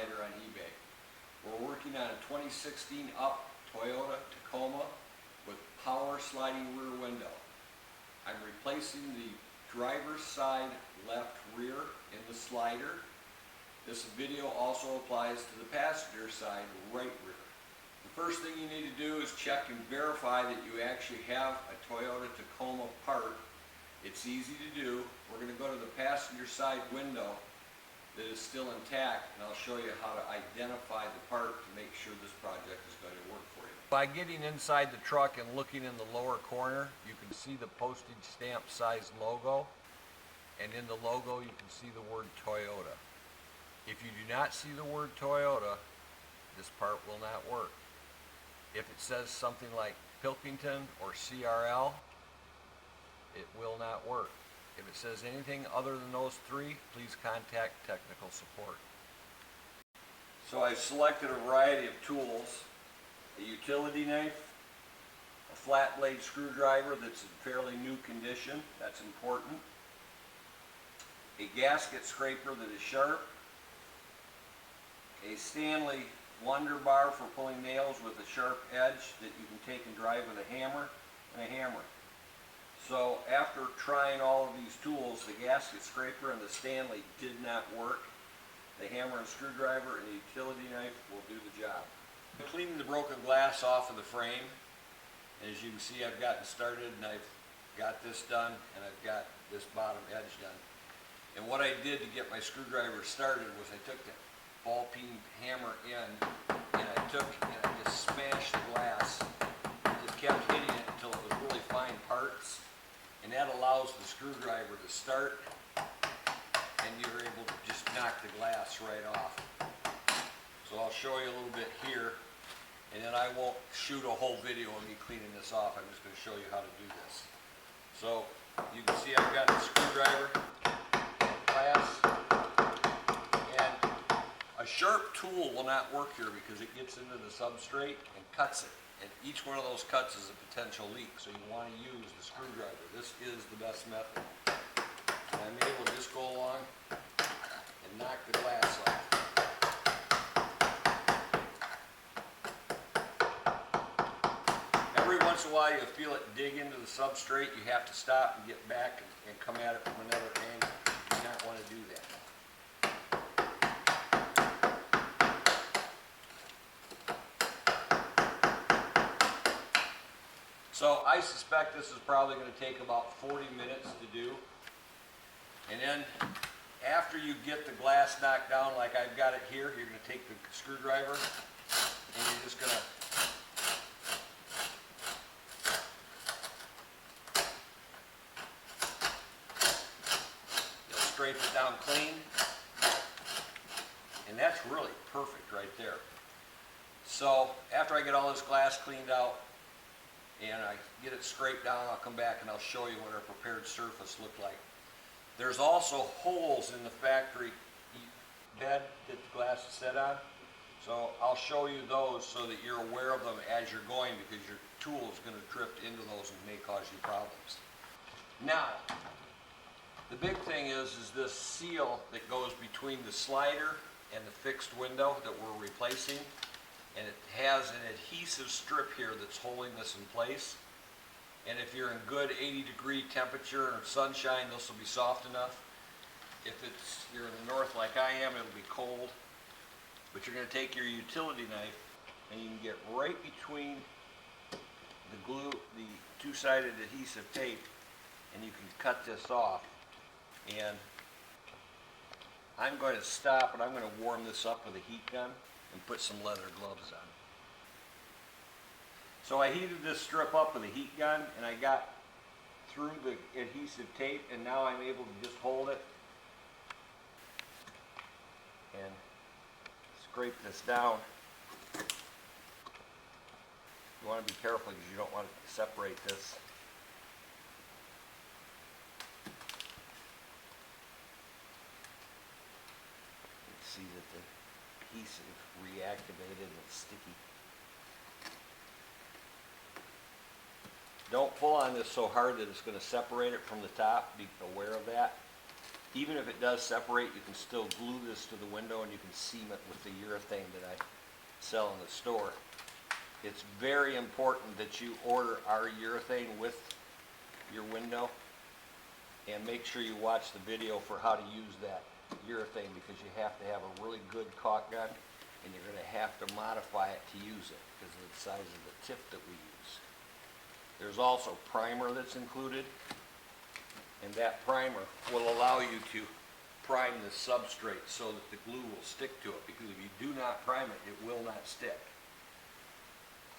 slider on eBay. We're working on a 2016 up Toyota Tacoma with power sliding rear window. I'm replacing the driver's side left rear in the slider. This video also applies to the passenger side right rear. The first thing you need to do is check and verify that you actually have a Toyota Tacoma part. It's easy to do. We're going to go to the passenger side window that is still intact, and I'll show you how to identify the part to make sure this project is going to work for you. By getting inside the truck and looking in the lower corner, you can see the postage stamp size logo, and in the logo you can see the word Toyota. If you do not see the word Toyota, this part will not work. If it says something like Pilkington or CRL, it will not work. If it says anything other than those three, please contact technical support. So I've selected a variety of tools: a utility knife, a flat blade screwdriver that's in fairly new condition, that's important, a gasket scraper that is sharp, a Stanley Wonder Bar for pulling nails with a sharp edge that you can take and drive with a hammer, and a hammer. So after trying all of these tools, the gasket scraper and the Stanley did not work. The hammer and screwdriver and the utility knife will do the job. I'm cleaning the broken glass off of the frame. As you can see, I've gotten started and I've got this done and I've got this bottom edge done. And what I did to get my screwdriver started was I took the ball peen hammer in and I just smashed the glass. Just kept hitting it until it was really fine parts. And that allows the screwdriver to start, and you're able to just knock the glass right off. So I'll show you a little bit here, and then I won't shoot a whole video of me cleaning this off. I'm just going to show you how to do this. So you can see I've got the screwdriver, glass, and a sharp tool will not work here because it gets into the substrate and cuts it. And each one of those cuts is a potential leak, so you want to use the screwdriver. This is the best method. And I'm able to just go along and knock the glass off. Every once in a while you feel it dig into the substrate. You have to stop and get back and come at it from another angle. You do not want to do that. So I suspect this is probably going to take about 40 minutes to do. And then after you get the glass knocked down like I've got it here, you're going to take the screwdriver and you're just going to scrape it down clean. And that's really perfect right there. So after I get all this glass cleaned out, and I get it scraped down, I'll come back and I'll show you what our prepared surface looked like. There's also holes in the factory bed that the glass is set on. So I'll show you those so that you're aware of them as you're going, because your tool is going to drift into those and may cause you problems. Now, the big thing is this seal that goes between the slider and the fixed window that we're replacing. And it has an adhesive strip here that's holding this in place. And if you're in good 80-degree temperature or sunshine, this will be soft enough. If you're in the north like I am, it'll be cold. But you're going to take your utility knife and you can get right between the glue, the two-sided adhesive tape, and you can cut this off. And I'm going to stop and I'm going to warm this up with a heat gun and put some leather gloves on. So I heated this strip up with a heat gun and I got through the adhesive tape, and now I'm able to just hold it and scrape this down. You want to be careful because you don't want to separate this. You can see that the adhesive reactivated and it's sticky. Don't pull on this so hard that it's going to separate it from the top. Be aware of that. Even if it does separate, you can still glue this to the window and you can seam it with the urethane that I sell in the store. It's very important that you order our urethane with your window, and make sure you watch the video for how to use that urethane, because you have to have a really good caulk gun and you're going to have to modify it to use it because of the size of the tip that we use. There's also primer that's included, and that primer will allow you to prime the substrate so that the glue will stick to it, because if you do not prime it, it will not stick.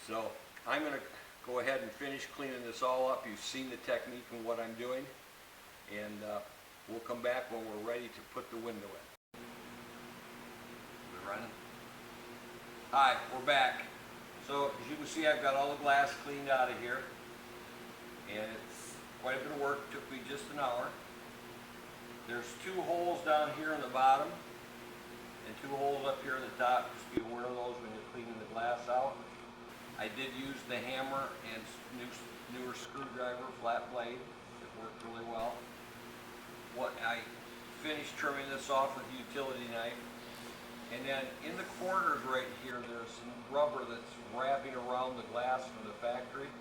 So I'm going to go ahead and finish cleaning this all up. You've seen the technique and what I'm doing, and we'll come back when we're ready to put the window in. We're running. Hi, we're back. So as you can see, I've got all the glass cleaned out of here, and it's quite a bit of work. It took me just an hour. There's 2 holes down here in the bottom and 2 holes up here in the top. Just be aware of those when you're cleaning the glass out. I did use the hammer and newer screwdriver, flat blade. It worked really well. I finished trimming this off with a utility knife. And then in the corners right here, there's some rubber that's wrapping around the glass from the factory.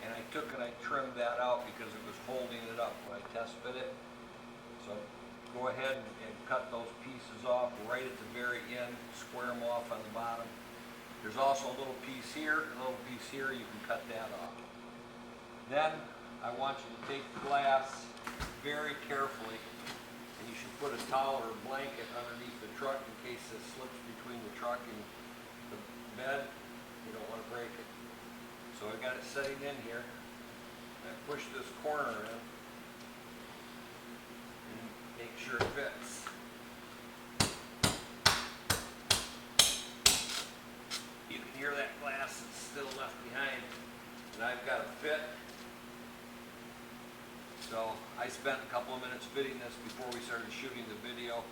And I took and I trimmed that out because it was holding it up when I test fit it. So go ahead and cut those pieces off right at the very end, square them off on the bottom. There's also a little piece here, a little piece here, you can cut that off. Then I want you to take the glass very carefully, and you should put a towel or a blanket underneath the truck in case this slips between the truck and the bed. You don't want to break it. So I got it setting in here. I push this corner in and make sure it fits. You can hear that glass that's still left behind, and I've got it fit. So I spent a couple of minutes fitting this before we started shooting the video,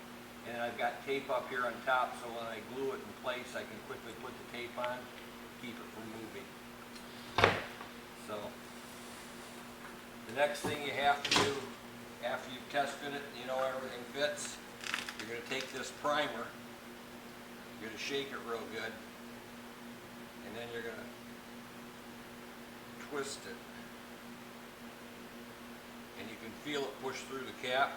and I've got tape up here on top, so when I glue it in place I can quickly put the tape on, keep it from moving. So the next thing you have to do after you've tested it and you know everything fits, you're going to take this primer, you're going to shake it real good, and then you're going to twist it. And you can feel it push through the cap.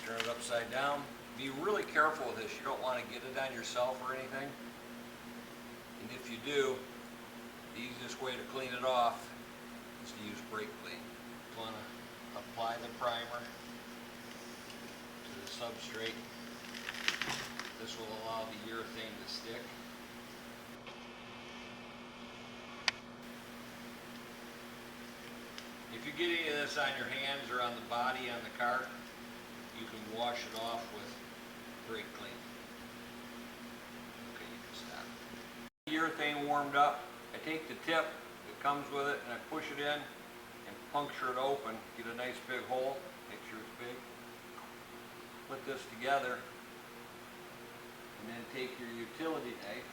Turn it upside down. Be really careful with this. You don't want to get it on yourself or anything. And if you do, the easiest way to clean it off is to use brake clean. You want to apply the primer to the substrate. This will allow the urethane to stick. If you get any of this on your hands or on the body on the car, you can wash it off with brake clean. Okay, you can stop. Urethane warmed up. I take the tip that comes with it and I push it in and puncture it open. Get a nice big hole. Make sure it's big. Put this together and then take your utility knife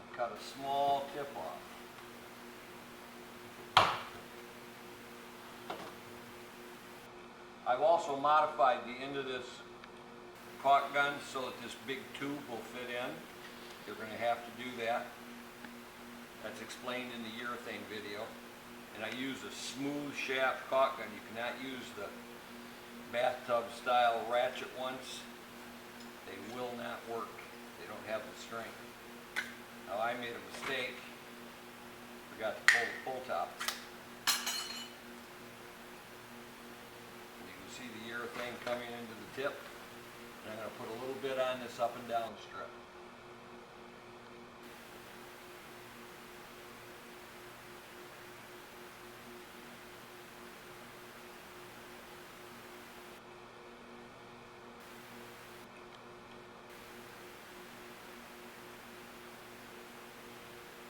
and cut a small tip off. I've also modified the end of this caulk gun so that this big tube will fit in. You're going to have to do that. That's explained in the urethane video. And I use a smooth shaft caulk gun. You cannot use the bathtub style ratchet ones. They will not work. They don't have the strength. Now I made a mistake. Forgot to pull the pull top. See the urethane coming into the tip, and I'm going to put a little bit on this up and down strip.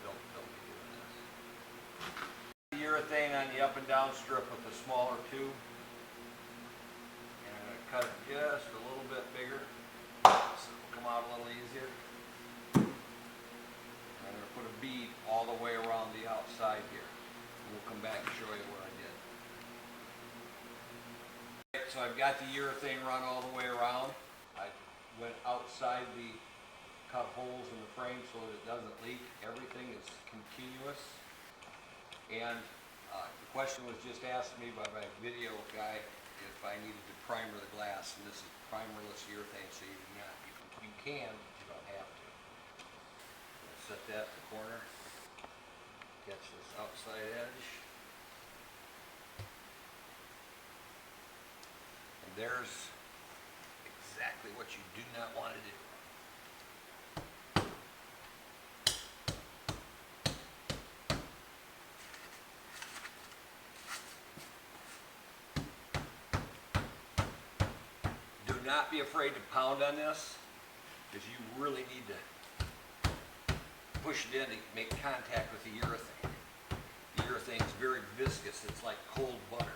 Don't be doing this. The urethane on the up and down strip with the smaller tube. Cut it just a little bit bigger, so it'll come out a little easier. And I'm going to put a bead all the way around the outside here. we'll come back and show you what I did. So I've got the urethane run all the way around. I went outside the cut holes in the frame so that it doesn't leak. Everything is continuous. And the question was just asked me by my video guy if I needed to primer the glass, and this is primerless urethane, so you do not. You can, but you don't have to. Set that in the corner. Catch this outside edge. And there's exactly what you do not want to do. Do not be afraid to pound on this, because you really need to push it in to make contact with the urethane. The urethane is very viscous. It's like cold butter.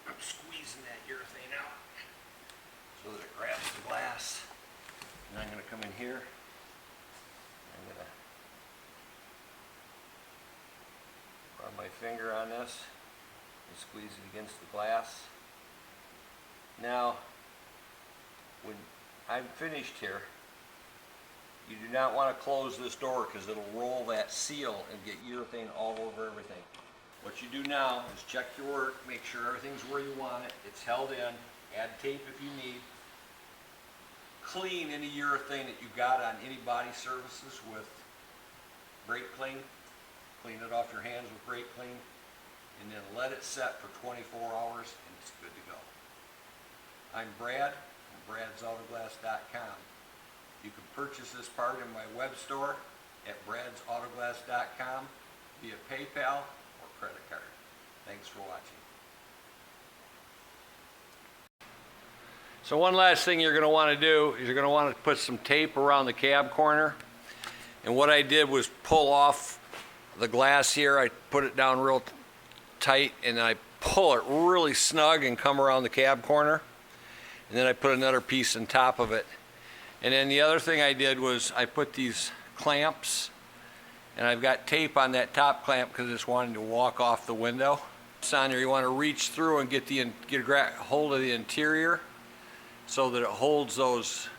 I'm squeezing that urethane out so that it grabs the glass. And I'm going to come in here. I'm going to run my finger on this and squeeze it against the glass. Now, when I'm finished here, you do not want to close this door because it'll roll that seal and get urethane all over everything. What you do now is check your work, make sure everything's where you want it, it's held in, add tape if you need. Clean any urethane that you got on any body surfaces with brake clean. Clean it off your hands with brake clean, and then let it set for 24 hours and it's good to go. I'm Brad from bradsautoglass.com. You can purchase this part in my web store at bradsautoglass.com via PayPal or credit card. Thanks for watching. So one last thing you're going to want to do is you're going to want to put some tape around the cab corner. And what I did was pull off the glass here. I put it down real tight and I pull it really snug and come around the cab corner. And then I put another piece on top of it. And then the other thing I did was I put these clamps, and I've got tape on that top clamp because it's wanting to walk off the window. It's on there. You want to reach through and get a hold of the interior so that it holds those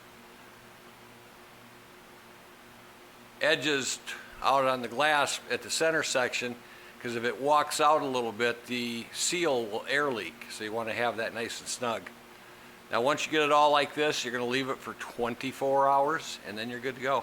edges out on the glass at the center section, because if it walks out a little bit, the seal will air leak. So you want to have that nice and snug. Now once you get it all like this, you're going to leave it for 24 hours and then you're good to go.